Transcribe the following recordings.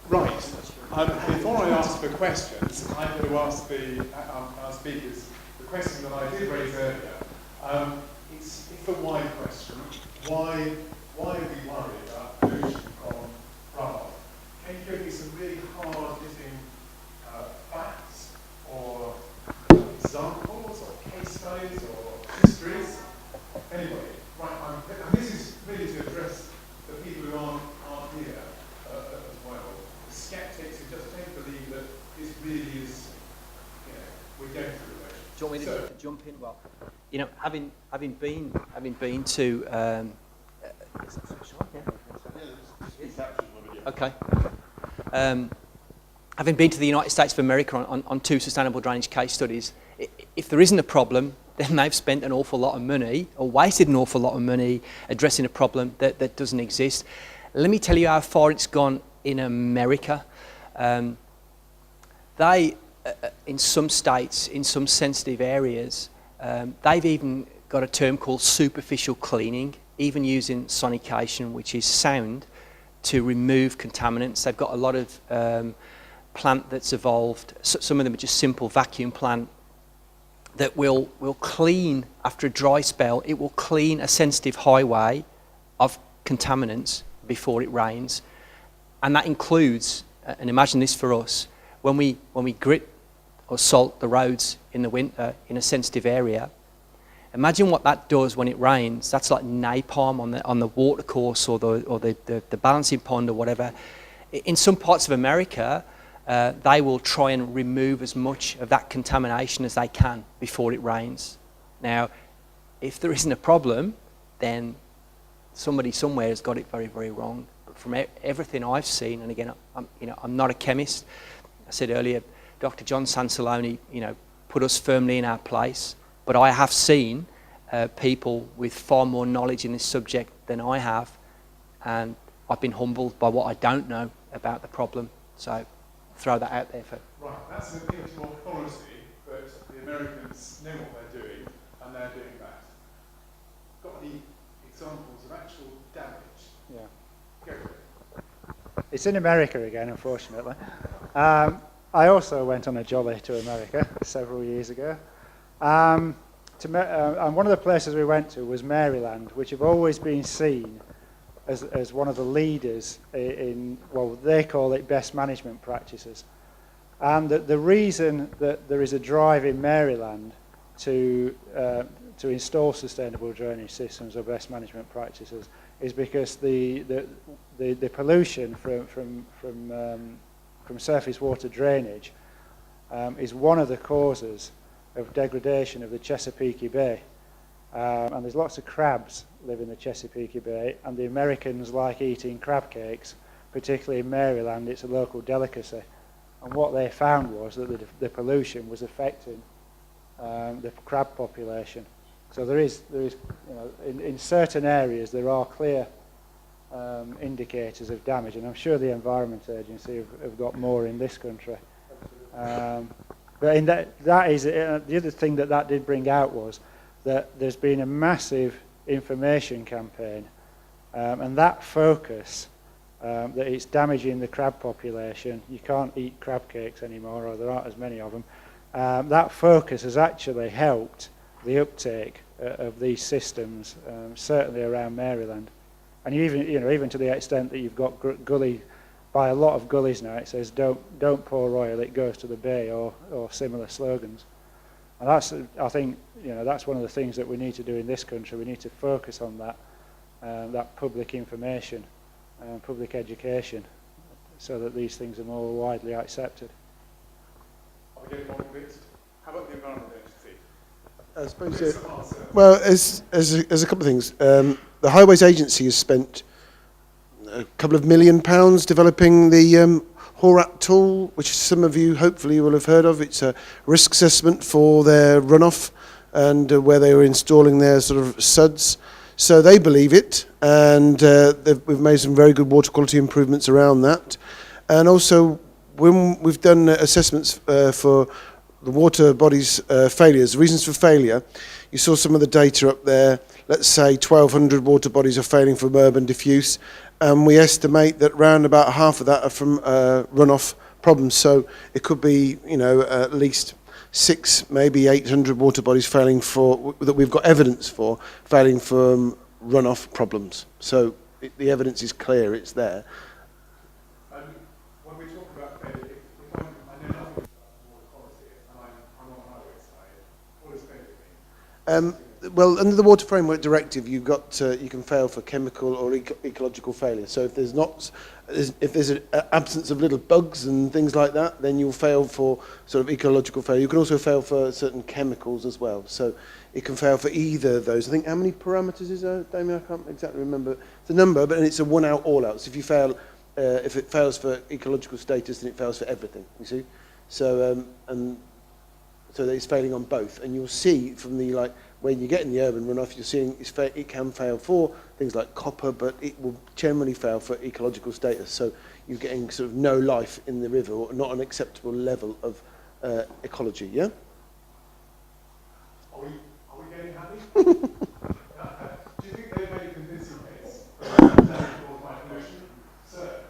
Right. Before I ask for questions, I'm going to ask our speakers the question that I did raise earlier. It's a wide question. Why are we worried about pollution from runoff? Can you give me some really hard-hitting facts or examples or case studies or histories? Anyway, right, and this is really to address the people who aren't here as well. The skeptics who just don't believe that this really is, we're going through it. Do you want me to jump in? Well, having been to okay. Having been to the United States of America on 2 sustainable drainage case studies, if there isn't a problem, then they've spent an awful lot of money or wasted an awful lot of money addressing a problem that doesn't exist. Let me tell you how far it's gone in America. In some states, in some sensitive areas, they've even got a term called superficial cleaning, even using sonication, which is sound, to remove contaminants. They've got a lot of plant that's evolved. Some of them are just simple vacuum plant that will clean, after a dry spell, it will clean a sensitive highway of contaminants before it rains. And that includes, and imagine this for us, when we grit or salt the roads in the winter in a sensitive area, imagine what that does when it rains. That's like napalm on the water course or the balancing pond or whatever. In some parts of America, they will try and remove as much of that contamination as they can before it rains. Now, if there isn't a problem, then somebody somewhere has got it very, very wrong. But from everything I've seen, and again, I'm not a chemist. I said earlier, Dr. John Sansaloni, put us firmly in our place. But I have seen people with far more knowledge in this subject than I have, and I've been humbled by what I don't know about the problem. So throw that out there for. Right, that's an intellectual authority, but the Americans know what they're doing, and they're doing that. Got any examples of actual damage? Yeah. Go for it. It's in America again, unfortunately. I also went on a jolly to America several years ago. And one of the places we went to was Maryland, which have always been seen as one of the leaders in, well, they call it best management practices. And the reason that there is a drive in Maryland to install sustainable drainage systems or best management practices is because the pollution from surface water drainage is one of the causes of degradation of the Chesapeake Bay. And there's lots of crabs live in the Chesapeake Bay, and the Americans like eating crab cakes, particularly in Maryland. It's a local delicacy. And what they found was that the pollution was affecting the crab population. So there is in certain areas there are clear indicators of damage, and I'm sure the Environment Agency have got more in this country. But in that is the other thing that did bring out was that there's been a massive information campaign, and that focus that it's damaging the crab population. You can't eat crab cakes anymore, or there aren't as many of them. That focus has actually helped the uptake of these systems, certainly around Maryland, and even to the extent that you've got gully. By a lot of gullies now, it says don't pour oil, it goes to the bay, or similar slogans. And I think that's one of the things that we need to do in this country. We need to focus on that public information and public education, so that these things are more widely accepted. Are we getting more convinced? How about the Environment Agency? I suppose. Well, as a couple of things. The Highways Agency has spent a couple of £1 million developing the HORAT tool, which some of you hopefully will have heard of. It's a risk assessment for their runoff and where they were installing their sort of SUDs. So they believe it, and we've made some very good water quality improvements around that. And also, when we've done assessments for the water bodies' failures, reasons for failure, you saw some of the data up there. Let's say 1,200 water bodies are failing from urban diffuse, and we estimate that round about half of that are from runoff problems. So it could be, you know, at least 6, maybe 800 water bodies failing for that we've got evidence for failing from runoff problems. So the evidence is clear; it's there. When we talk about failure, if I know nothing about water quality and I'm on highway side, what does failure mean? Well, under the Water Framework Directive, you can fail for chemical or ecological failure. So if there's an absence of little bugs and things like that, then you'll fail for sort of ecological failure. You can also fail for certain chemicals as well. So it can fail for either of those. I think how many parameters is there, Damian? I can't exactly remember the number, but it's a one out, all out. So if you fail, if it fails for ecological status, then it fails for everything. You see, so so that it's failing on both, and you'll see from the when you get in the urban runoff, you're seeing it can fail for things like copper, but it will generally fail for ecological status. So you're getting sort of no life in the river, or not an acceptable level of ecology. Yeah. Are we getting happy? Do you think they've made a convincing case for caused by pollution? Sir?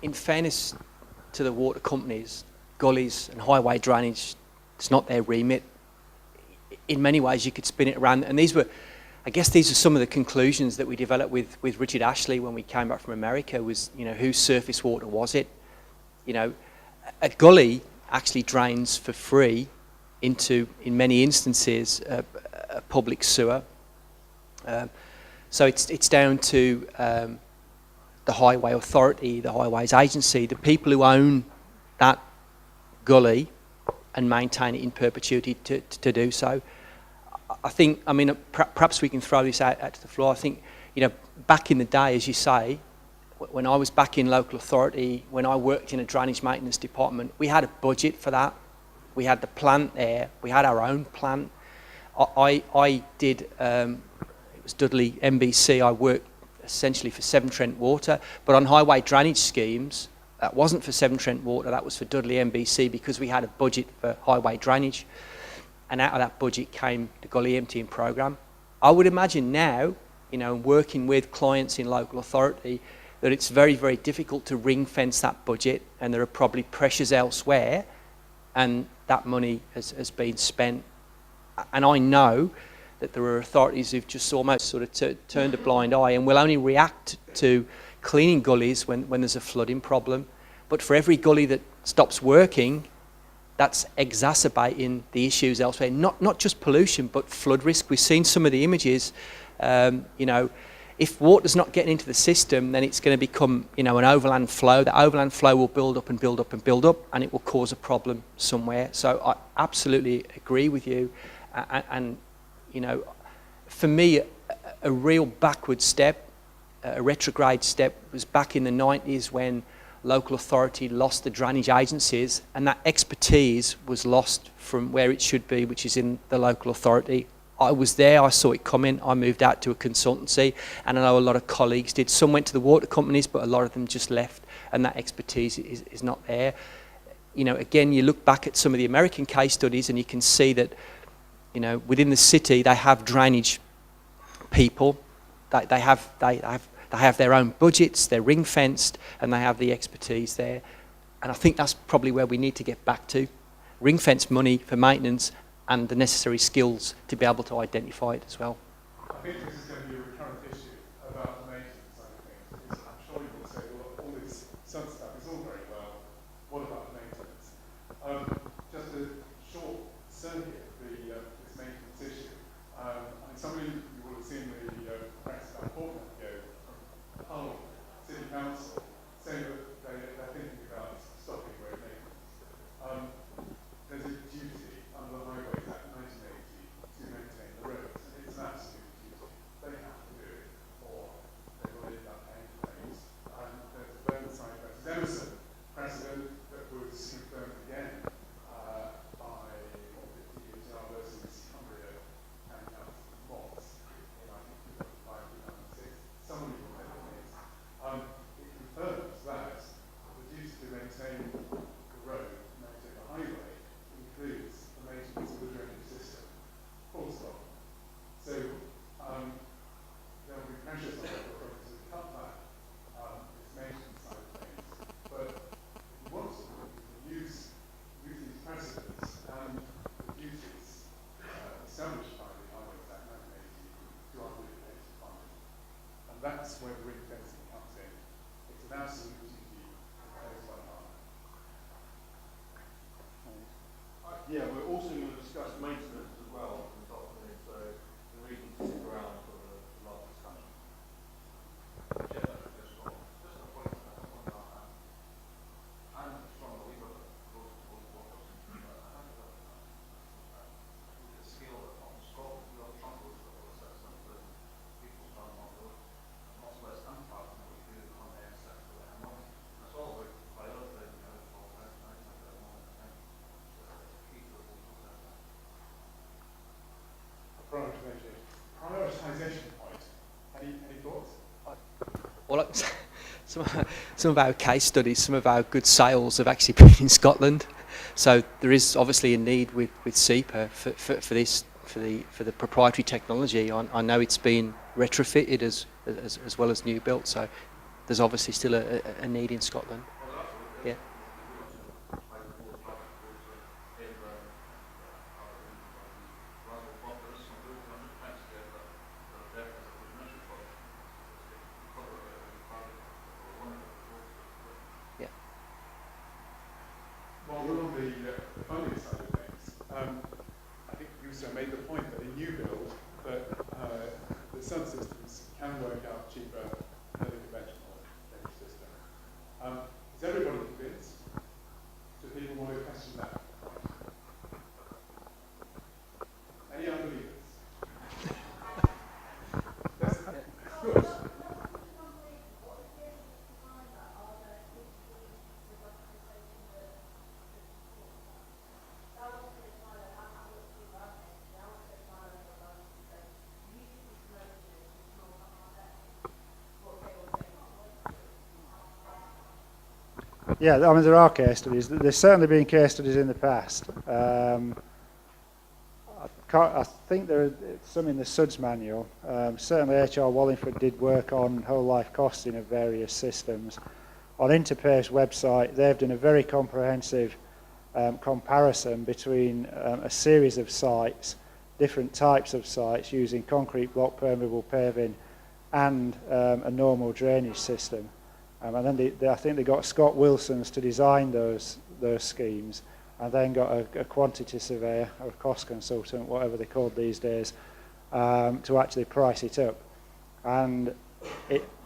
In fairness to the water companies, gullies and highway drainage, it's not their remit. In many ways, you could spin it around, and these are some of the conclusions that we developed with Richard Ashley when we came back from America. Was, you know, whose surface water was it? You know, a gully actually drains for free into, in many instances, a public sewer. So it's down to the highway authority, the highways agency, the people who own that gully and maintain it in perpetuity to do so. I think, I mean, perhaps we can throw this out to the floor. I think, you know, back in the day, as you say, when I was back in local authority, when I worked in a drainage maintenance department, we had a budget for that. We had the plant there. We had our own plant. I did, it was Dudley MBC, I worked essentially for Severn Trent Water, but on highway drainage schemes, that wasn't for Severn Trent Water, that was for Dudley MBC, because we had a budget for highway drainage, and out of that budget came the gully emptying programme. I would imagine now, you know, working with clients in local authority, that it's very, very difficult to ring fence that budget, and there are probably pressures elsewhere, and that money has been spent. And I know that there are authorities who've just almost sort of turned a blind eye and will only react to cleaning gullies when there's a flooding problem. But for every gully that stops working, that's exacerbating the issues elsewhere. Not just pollution, but flood risk. We've seen some of the images. You know, if water's not getting into the system, then it's going to become, you know, an overland flow. The overland flow will build up and build up and build up, and it will cause a problem somewhere. So I absolutely agree with you. And you know, for me, a real backward step, a retrograde step, was back in the 90s when local authority lost the drainage agencies, and that expertise was lost from where it should be, which is in the local authority. I was there, I saw it coming, I moved out to a consultancy, and I know a lot of colleagues did. Some went to the water companies, but a lot of them just left, and that expertise is not there. You know, again, you look back at some of the American case studies and you can see that, you know, within the city, they have drainage people. They have their own budgets. They're ring fenced, and they have the expertise there. And I think that's probably where we need to get back to: ring fence money for maintenance and the necessary skills to be able to identify it as well. I think this is going to be a recurrent issue about the maintenance side of things. Because I'm sure you will say, well, all this sun stuff is all very well. What about the maintenance? Just a short circuit of this maintenance issue. Well, some of our case studies, some of our good sales have actually been in Scotland. So there is obviously a need with SEPA for this, for the proprietary technology. I know it's been retrofitted as well as new built. So there's obviously still a need in Scotland. Yeah. While we're on the funding side of things, I think you also made the point that in new build, that the subsystems can work out cheaper than a conventional energy system. Is everybody convinced? Do people want to question that? Any unbelievers? Yes, good. Yeah, I mean, there are case studies. There's certainly been case studies in the past. I think there are some in the SUDS manual. Certainly HR Wallingford did work on whole life costing of various systems. On Interpave's website, they've done a very comprehensive comparison between a series of sites, different types of sites using concrete block permeable paving and a normal drainage system. And then I think they got Scott Wilson's to design those schemes, and then got a quantity surveyor or a cost consultant, whatever they're called these days, to actually price it up. And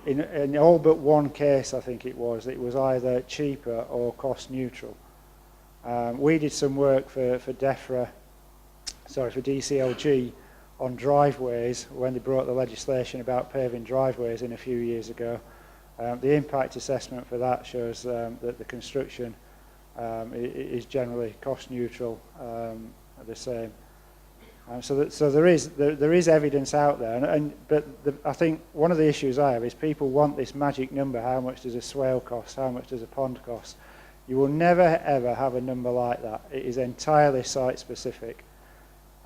in all but one case, I think it was either cheaper or cost neutral. We did some work for DCLG on driveways when they brought the legislation about paving driveways in a few years ago. The impact assessment for that shows that the construction is generally cost neutral, the same. So there is evidence out there, but I think one of the issues I have is people want this magic number. How much does a swale cost? How much does a pond cost? You will never ever have a number like that. It is entirely site specific,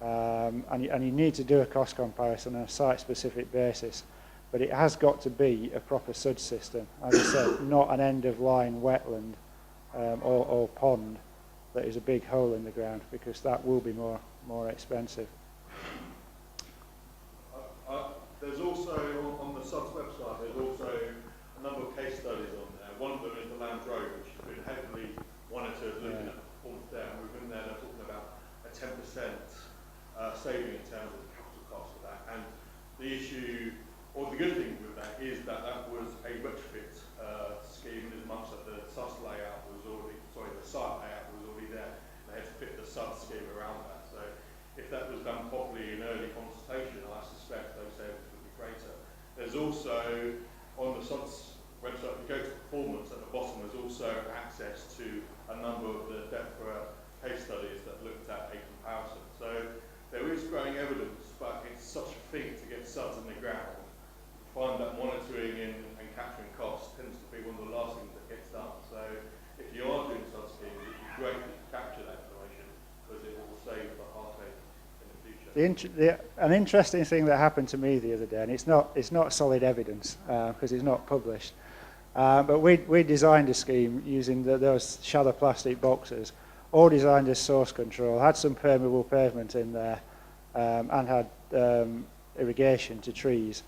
and you need to do a cost comparison on a site specific basis. But it has got to be a proper SUD system, as I said, not an end-of-line wetland or pond that is a big hole in the ground, because that will be more expensive. There's also, on the SUD's website, there's also a number of case studies on there. One of them is the Land Road, which has been heavily monitored, looking at the performance there. And within there, they're talking about a 10% saving in terms of the capital cost of that. And the issue, or the good thing with that, is that that was a retrofit scheme, as much that the SUD layout was already, the site layout was already there. They had to fit the SUD scheme around that. So if that was done properly in early consultation, I suspect those savings would be greater. There's also, on the SUD's website, if you go to performance at the bottom, there's also access to a number of the DEFRA case studies that looked at a comparison. So there is growing evidence, but it's such a thing to get SUDs in the ground. Find that monitoring and capturing costs tends to be one of the last things that gets done. So if you are doing SUD schemes, it would be great to capture that information, because it will save the heartache in the future. An interesting thing that happened to me the other day, and it's not solid evidence because it's not published, but we designed a scheme using those shallow plastic boxes, all designed as source control, had some permeable pavement in there, and had irrigation to trees.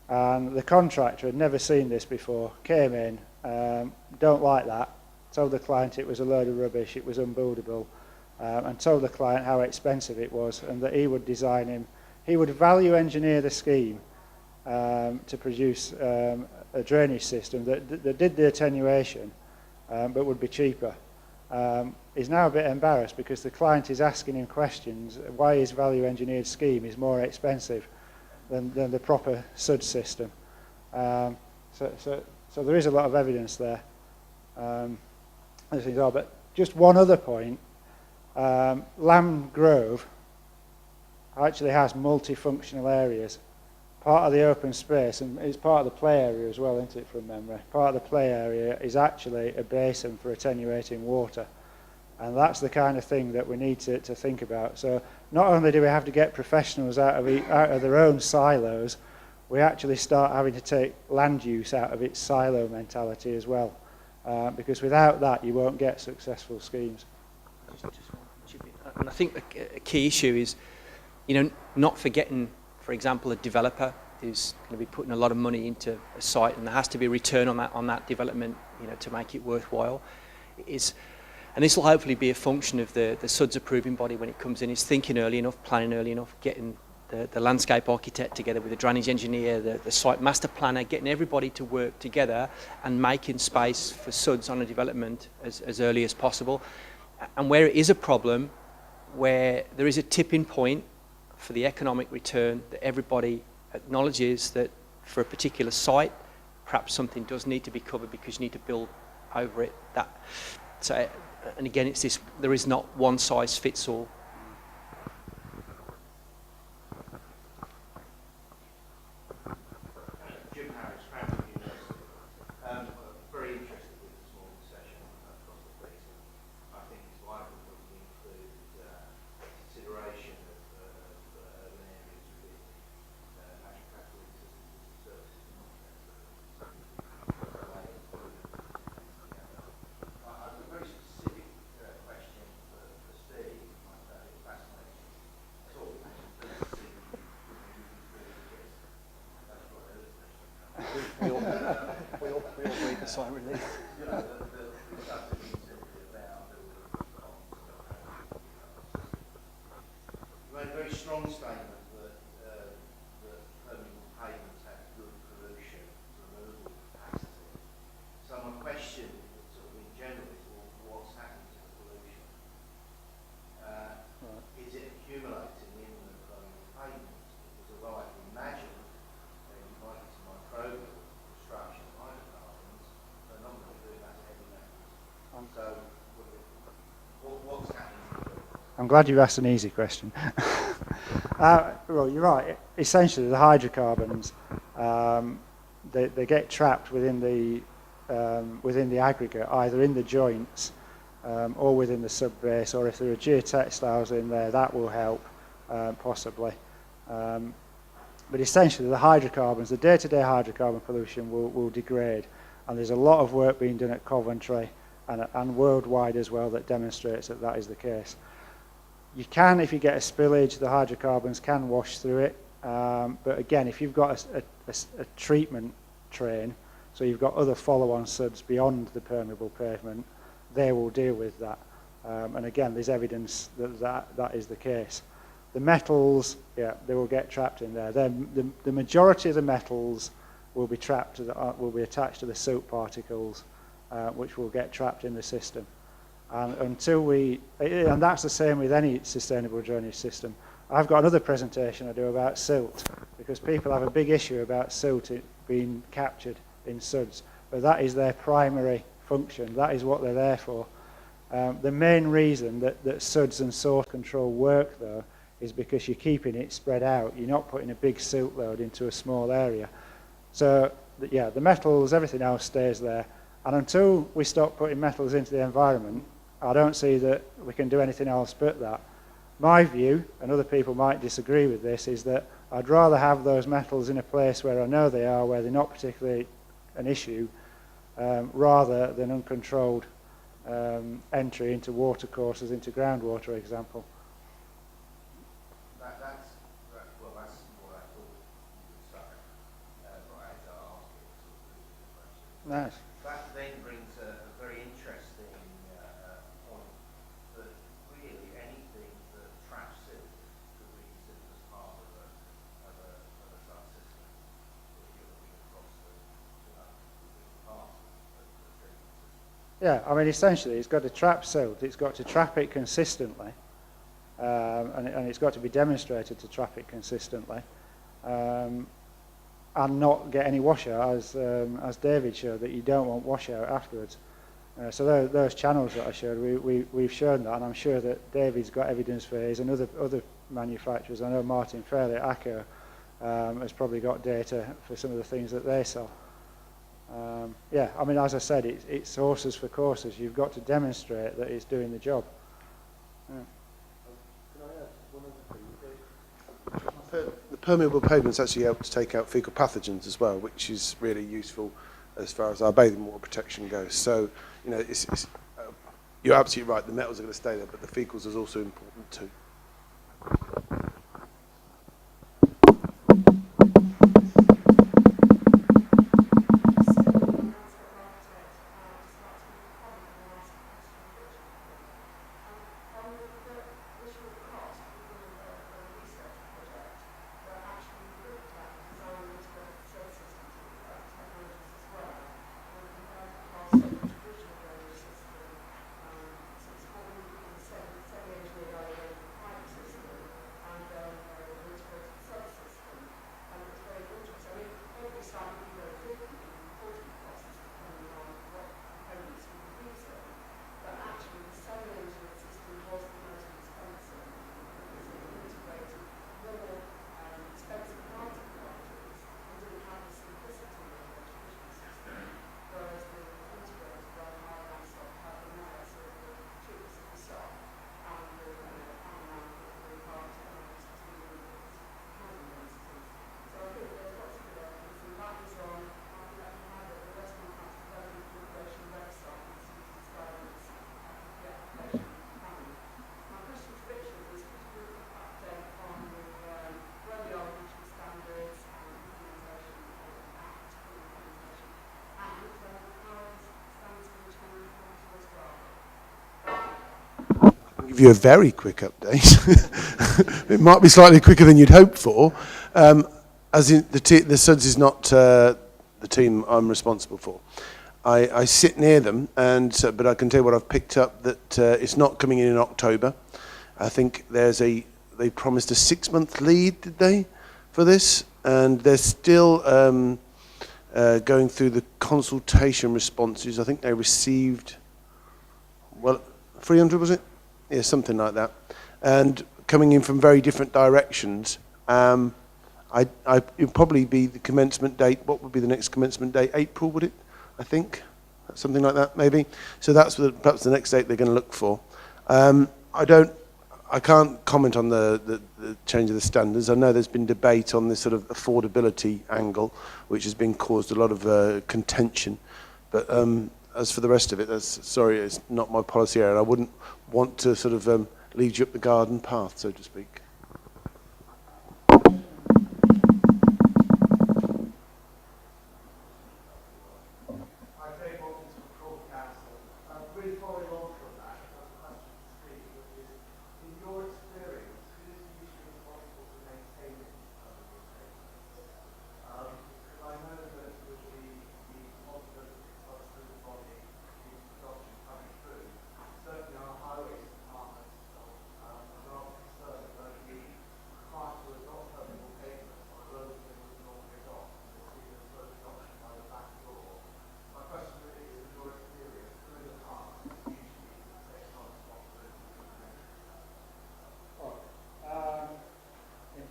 And the contractor had never seen this before, came in, don't like that, told the client it was a load of rubbish, it was unbuildable, and told the client how expensive it was, and that he would he would value engineer the scheme to produce a drainage system that did the attenuation, but would be cheaper. He's now a bit embarrassed because the client is asking him questions why his value engineered scheme is more expensive than the proper SUD system. So there is a lot of evidence there. But just one other point, Lamb Grove actually has multifunctional areas part of the open space, and it's part of the play area as well, isn't it, from memory? Part of the play area is actually a basin for attenuating water. And that's the kind of thing that we need to think about. So not only do we have to get professionals out of their own silos, we actually start having to take land use out of its silo mentality as well. Because without that, you won't get successful schemes. And I think a key issue is, not forgetting, for example, a developer who's going to be putting a lot of money into a site, and there has to be a return on that development, to make it worthwhile. And this will hopefully be a function of the SUDS approving body when it comes in, is thinking early enough, planning early enough, getting the landscape architect together with the drainage engineer, the site master planner, getting everybody to work together and making space for SUDS on a development as early as possible. And where it is a problem, where there is a tipping point for the economic return, that everybody acknowledges that for a particular site, perhaps something does need to be covered because you need to build over it. And again, it's this, there is not one size fits all. Very interested with this morning's session across the piece. I think it's vital that we include consideration of urban areas within natural capital systems services. I have a very specific question for Steve. I found it fascinating. That's all. That's what I heard. We all breathe a sigh of relief. You know, the stuff that you said about you made a very strong statement that permeable pavements have good pollution removal capacity. So my question, sort of in general, is what's happening to the pollution? Is it accumulating in the permeable pavements? Because although I can imagine you might get some microbial destruction of hydrocarbons, they're not going to do that to heavy metals. So what's happening? I'm glad you asked an easy question. Well, you're right. Essentially, the hydrocarbons, they get trapped within the aggregate, either in the joints or within the subbase, or if there are geotextiles in there, that will help, possibly. But essentially, the hydrocarbons, the day-to-day hydrocarbon pollution will degrade, and there's a lot of work being done at Coventry and worldwide as well that demonstrates that that is the case. You can, if you get a spillage, the hydrocarbons can wash through it, but again, if you've got a treatment train, so you've got other follow-on suds beyond the permeable pavement, they will deal with that. And again, there's evidence that is the case. The metals, yeah, they will get trapped in there. The majority of the metals will be trapped, will be attached to the soot particles, which will get trapped in the system. And and that's the same with any sustainable drainage system. I've got another presentation I do about silt, because people have a big issue about silt being captured in suds, but that is their primary function. That is what they're there for. The main reason that suds and source control work, though, is because you're keeping it spread out. You're not putting a big silt load into a small area. So, yeah, the metals, everything else stays there. And until we stop putting metals into the environment, I don't see that we can do anything else but that. My view, and other people might disagree with this, is that I'd rather have those metals in a place where I know they are, where they're not particularly an issue, rather than uncontrolled entry into water courses, into groundwater, for example. That's what I thought you would say. Right, as I asked it, sort of question. Nice. That then brings a very interesting point that really anything that traps silt could be considered as part of a subsystem if you're looking across the different parts of the treatment system. Yeah, I mean, essentially, it's got to trap silt. It's got to trap it consistently, and it's got to be demonstrated to trap it consistently, and not get any washout, as David showed, that you don't want washout afterwards. So those channels that I showed, we've shown that, and I'm sure that David's got evidence for his and other manufacturers. I know Martin Fairley at ACO has probably got data for some of the things that they sell. Yeah, I mean, as I said, it's horses for courses. You've got to demonstrate that it's doing the job. Yeah. The permeable pavements actually help to take out fecal pathogens as well, which is really useful as far as our bathing water protection goes. So, you know, you're absolutely right, the metals are going to stay there, but the fecals is also important too. Give you a very quick update. It might be slightly quicker than you'd hoped for. As in the SUDS is not the team I'm responsible for. I sit near them, but I can tell you what I've picked up, that it's not coming in October. I think they promised a 6-month lead, did they, for this? And they're still going through the consultation responses. I think they received, 300 was it? Yeah, something like that. And coming in from very different directions. It'd probably be the commencement date. What would be the next commencement date? April, would it? I think. Something like that, maybe. So that's perhaps the next date they're going to look for. I can't comment on the change of the standards. I know there's been debate on this sort of affordability angle, which has been caused a lot of contention. But as for the rest of it, it's not my policy area. I wouldn't want to sort of lead you up the garden path, so to speak.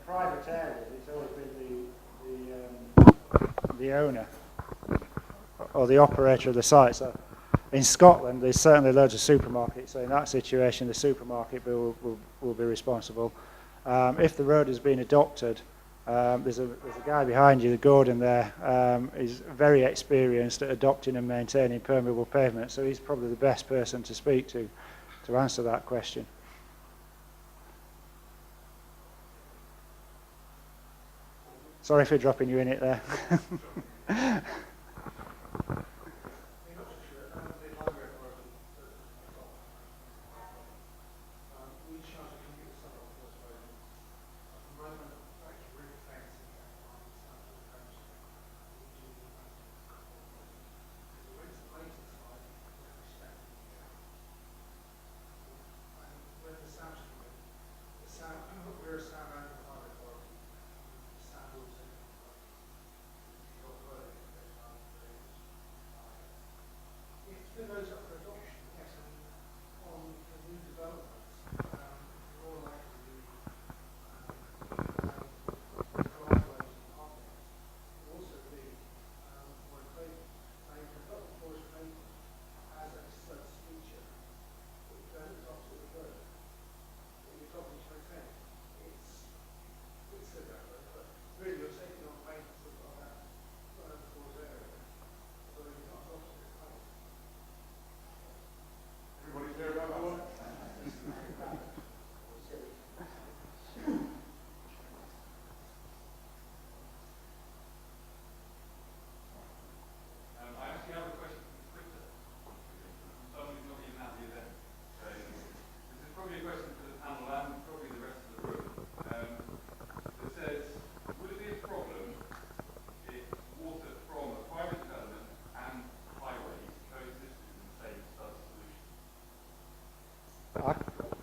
Private areas, it's always been the owner or the operator of the site. So in Scotland, there's certainly loads of supermarkets. So in that situation, the supermarket will be responsible. If the road has been adopted, there's a guy behind you, Gordon there, is very experienced at adopting and maintaining permeable pavement. So he's probably the best person to speak to answer that question. Sorry for dropping you in it there.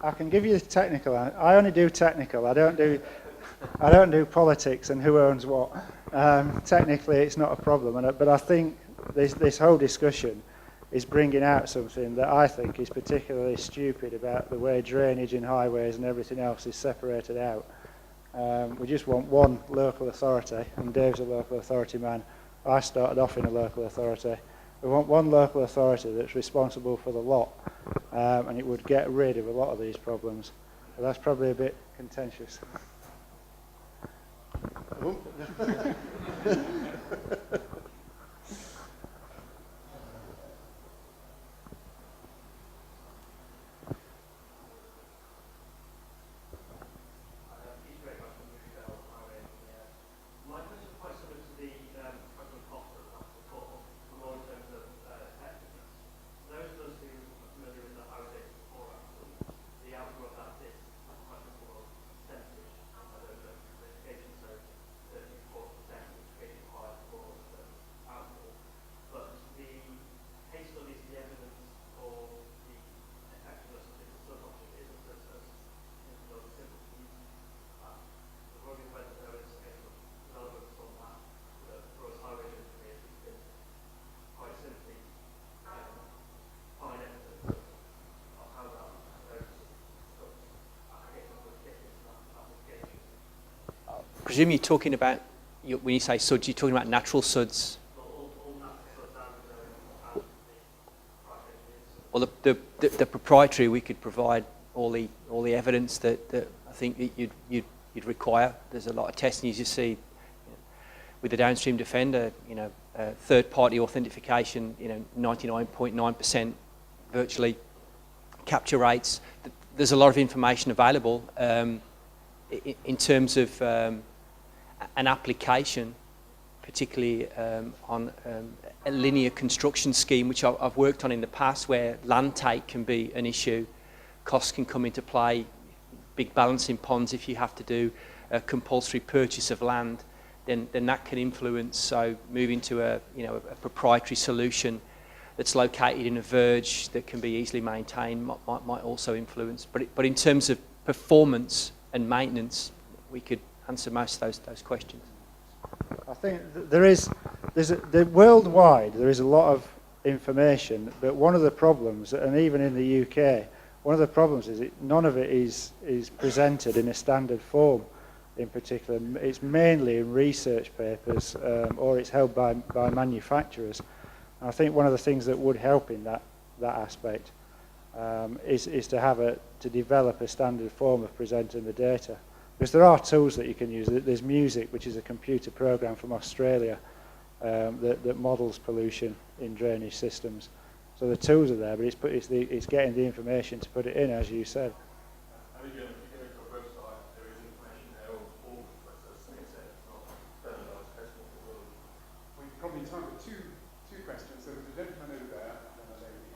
I can give you the technical. I only do technical. I don't do politics and who owns what. Technically, it's not a problem. But I think this whole discussion is bringing out something that I think is particularly stupid about the way drainage and highways and everything else is separated out. We just want one local authority, and Dave's a local authority man. I started off in a local authority. We want one local authority that's responsible for the lot, and it would get rid of a lot of these problems. But that's probably a bit contentious. I presume you're talking about, when you say suds, you're talking about natural suds. Well, the proprietary, we could provide all the evidence that I think that you'd require. There's a lot of testing, as you see, with the downstream defender. Third-party authentication. 99.9% virtually capture rates. There's a lot of information available in terms of an application, particularly on a linear construction scheme, which I've worked on in the past, where land take can be an issue, costs can come into play, big balancing ponds if you have to do a compulsory purchase of land, then that can influence. So moving to a proprietary solution that's located in a verge that can be easily maintained might also influence. But in terms of performance and maintenance, we could answer most of those questions. I think worldwide there is a lot of information, but one of the problems, and even in the UK, one of the problems is none of it is presented in a standard form. In particular, it's mainly in research papers, or it's held by manufacturers. And I think one of the things that would help in that aspect is to develop a standard form of presenting the data. Because there are tools that you can use. There's Music, which is a computer program from Australia that models pollution in drainage systems. So the tools are there, but it's getting the information to put it in, as you said. And again, if you go to our website, there is information there on all the processes, except it's not standardised testing for the world. We've probably time for two questions. So there's a gentleman over there, and then a lady.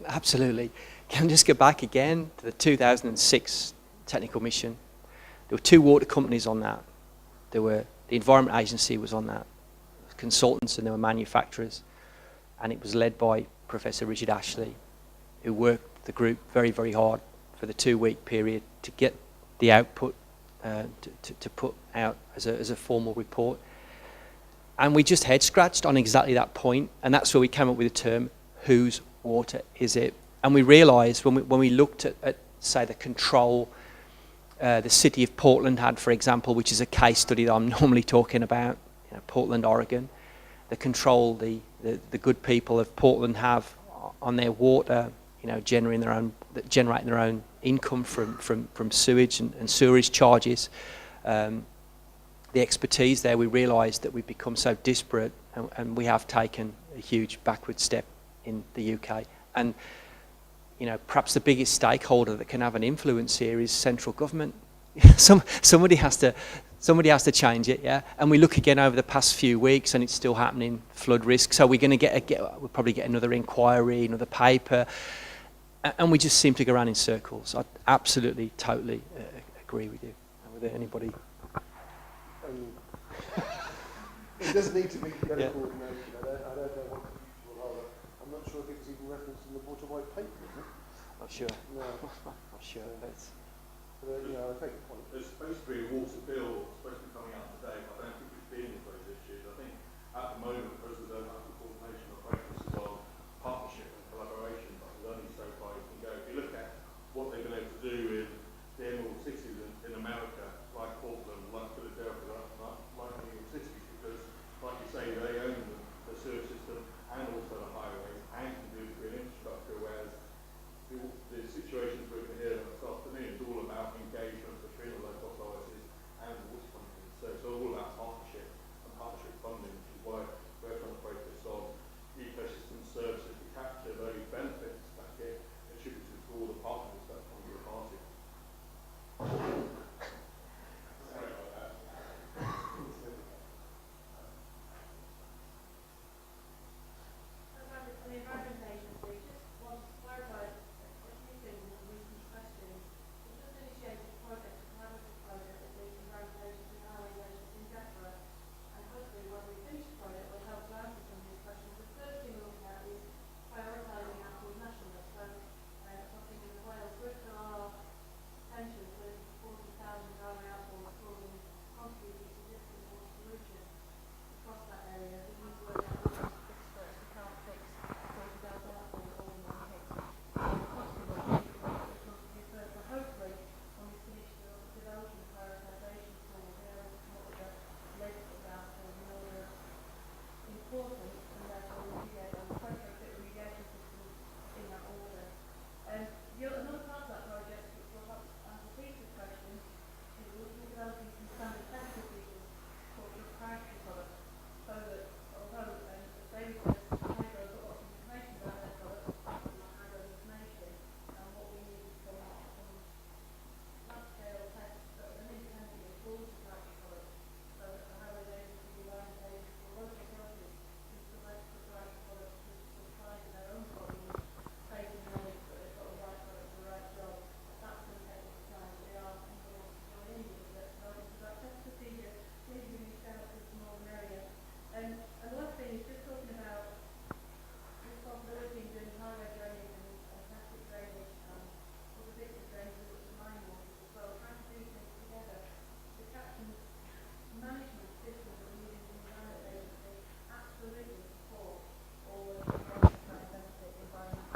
Absolutely. Can I just go back again to the 2006 technical mission? There were 2 water companies on that. The Environment Agency was on that, consultants, and there were manufacturers, and it was led by Professor Richard Ashley, who worked the group very, very hard for the 2-week period to get the output to put out as a formal report. And we just head scratched on exactly that point, and that's where we came up with the term, whose water is it? And we realised when we looked at say the control the city of Portland had, for example, which is a case study that I'm normally talking about, Portland, Oregon, the control the good people of Portland have on their water, generating their own income from sewage and sewerage charges. The expertise there, we realised that we've become so disparate, and we have taken a huge backward step in the UK. And perhaps the biggest stakeholder that can have an influence here is central government. Somebody has to change it, yeah. And we look again over the past few weeks, and it's still happening. Flood risk. So we're going to we'll probably get another inquiry, another paper, and we just seem to go around in circles. I absolutely, totally agree with you. With anybody. It does need to be better coordination. I don't know what the future will hold. I'm not sure if it was even referenced in the water white paper, is it? Not sure. No. Not sure. That's... I take the point. There's supposed to be a water bill supposed to be coming out today, but I don't think we've been into those issues. I think at the moment, because there's a lack of coordination of focuses on partnership and collaboration, but there's only so far you can go. If you look at what they've been able to do in the emerald cities in America, like Portland, like Philadelphia, like New York City, because, like you say, they own the sewer system and also the highways and can do green infrastructure, whereas the situations we're going to hear this afternoon is all about engagement between the local authorities and the water companies. So it's all about partnership and partnership funding, which is why we're trying to focus on ecosystem services to capture those benefits that get attributed to all the partners that come to the party. Sorry about that. The Environment Agency just wants to clarify a few things in recent questions. We've just initiated a project, a collaborative project with the Environment Agency and Highways Agency in Deborah, and hopefully when we finish the project we'll help to answer some of these questions. The first thing we're looking at is prioritising our called nationalists. So, talking in Wales, Bristol are pensions with 40,000 highway households causing contributing significant water pollution across that area. We need to work out which is fix first. We can't fix 40,000 households all in one hit. So hopefully, when we finish developing the prioritisation tool, we'll be able to come up with a list of households in order important, and therefore remediate and retrofit remediation systems in that order. Another part of that project, which will help answer Peter's question, is we're looking at developing some standard test procedures for proprietary products, so that although, as David says, Hydro's got lots of information about their products, like Hydro information, and what we need is some large-scale tests that are independently for all proprietary products, so that the highways agency, the environment agency, or local authorities can select proprietary products to supply to their own problems, based on knowledge that they've got the right product for the right job. That's going to take us time. We are going to join in with the development of that test procedure. Maybe we need to set up a small area. And the last thing is just talking about responsibility in doing highway drainage and plastic drainage and other bits of drainage such as mine waters as well, trying to do things together. The catchment management system that we use in the Environment Agency absolutely support all the drainage trying to benefit the environment,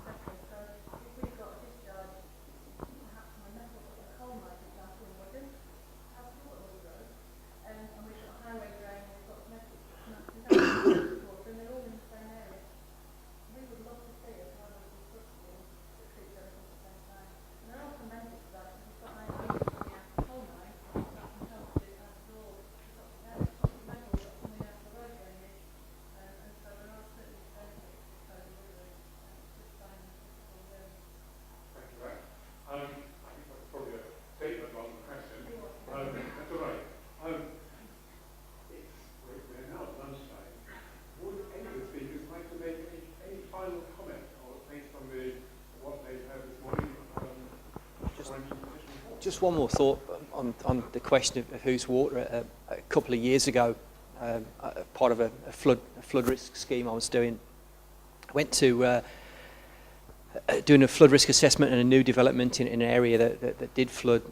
etc. So if we've got a discharge, perhaps from a metal or a coal mine, for example, in Wigan, how to do it road, and we've got a highway drain, we've got metal, and they're all in the same area. We would love to see us have a construction that treats everything at the same time. And there are some benefits to that. If you've got iron coming out of the coal mine, that can help to absorb the metal that's coming out of the road drainage. And so there are certainly benefits to co-delivering this kind of physical journey. Thank you, Matt. I think that's probably a statement rather than a question. That's all right. We're now at lunchtime. Would any of the speakers like to make any final comment based on what they've heard this morning? Just one more thought on the question of whose water. A couple of years ago, part of a flood risk scheme I was doing, I went to doing a flood risk assessment and a new development in an area that did flood.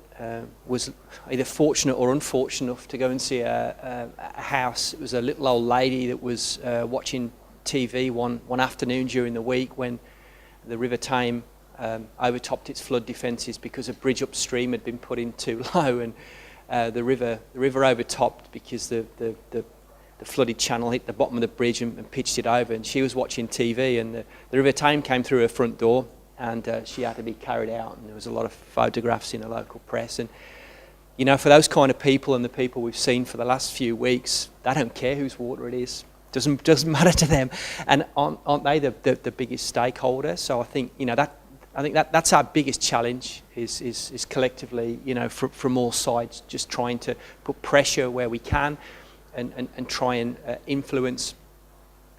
Was either fortunate or unfortunate enough to go and see a house. It was a little old lady that was watching TV one afternoon during the week when the River Tame overtopped its flood defences because a bridge upstream had been put in too low, and the river overtopped because the flooded channel hit the bottom of the bridge and pitched it over. And she was watching TV, and the River Tame came through her front door, and she had to be carried out. And there was a lot of photographs in the local press. And you know, for those kind of people and the people we've seen for the last few weeks, they don't care whose water it is. Doesn't matter to them. And aren't they the biggest stakeholder? So I think, you know, that's our biggest challenge is collectively, you know, from all sides, just trying to put pressure where we can and try and influence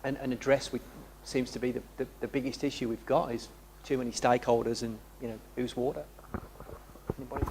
and address what seems to be the biggest issue we've got is too many stakeholders and, you know, whose water? Anybody?